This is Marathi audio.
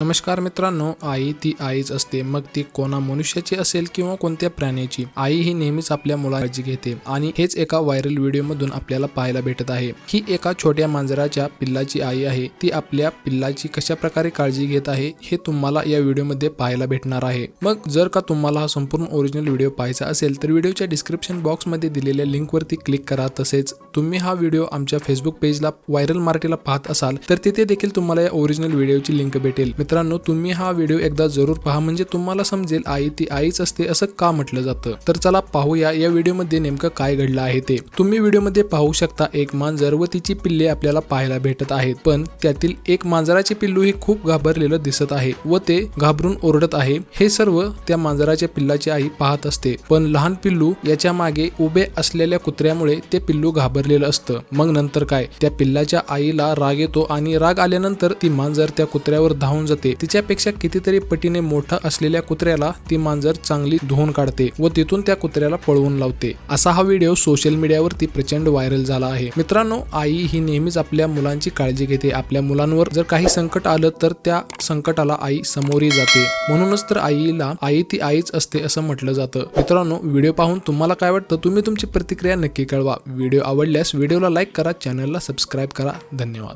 नमस्कार मित्रांनो, आई ती आईच असते, मग ती कोणा मनुष्याची असेल किंवा कोणत्या प्राण्याची. आई ही नेहमीच आपल्या मुलाची घेते आणि हेच एका व्हायरल व्हिडिओ मधून आपल्याला पाहायला भेटत आहे. ही एका छोट्या मांजराच्या पिल्लाची आई आहे. ती आपल्या पिल्लाची कशा प्रकारे काळजी घेत आहे हे तुम्हाला या व्हिडिओ मध्ये पाहायला भेटणार आहे. मग जर का तुम्हाला हा संपूर्ण ओरिजिनल व्हिडिओ पाहायचा असेल तर व्हिडिओच्या डिस्क्रिप्शन बॉक्स मध्ये दिलेल्या लिंक वरती क्लिक करा. तसेच तुम्ही हा व्हिडिओ आमच्या फेसबुक पेजला व्हायरल मार्केटला पाहत असाल तर तिथे देखील तुम्हाला या ओरिजिनल व्हिडिओची लिंक भेटेल. मित्रांनो, तुम्ही हा व्हिडिओ एकदा जरूर पहा, म्हणजे तुम्हाला समजेल आई ती आईच असते असं का म्हटलं जातं. तर चला पाहूया या व्हिडिओ मध्ये नेमकं काय घडलं आहे ते. तुम्ही व्हिडिओ मध्ये पाहू शकता एक मांजर व तिची पिल्ले आपल्याला पाहायला भेटत आहेत. पण त्यातील एक मांजराचे पिल्लू हे खूप घाबरलेलं दिसत आहे व ते घाबरून ओरडत आहे. हे सर्व त्या मांजराच्या पिल्लाची आई पाहत असते. पण लहान पिल्लू याच्या मागे उभे असलेल्या कुत्र्यामुळे ते पिल्लू घाबरलेलं असतं. मग नंतर काय, त्या पिल्लाच्या आईला राग येतो आणि राग आल्यानंतर ती मांजर त्या कुत्र्यावर धावून जाते. तिच्यापेक्षा कितीतरी पटीने मोठा असलेल्या कुत्र्याला ती मांजर चांगली धुवून काढते व तिथून त्या कुत्र्याला पळवून लावते. असा हा व्हिडिओ सोशल मीडियावरती प्रचंड व्हायरल झाला आहे. मित्रांनो, आई ही नेहमीच आपल्या मुलांची काळजी घेते. आपल्या मुलांवर जर काही संकट आलं तर त्या संकटाला आई समोरी जाते. म्हणूनच तर आईला आई ती आईच असते असं म्हटलं जातं. मित्रांनो, व्हिडिओ पाहून तुम्हाला काय वाटतं तुम्ही तुमची प्रतिक्रिया नक्की कळवा. व्हिडिओ आवडल्यास व्हिडिओला लाईक करा, चॅनलला सबस्क्राईब करा. धन्यवाद.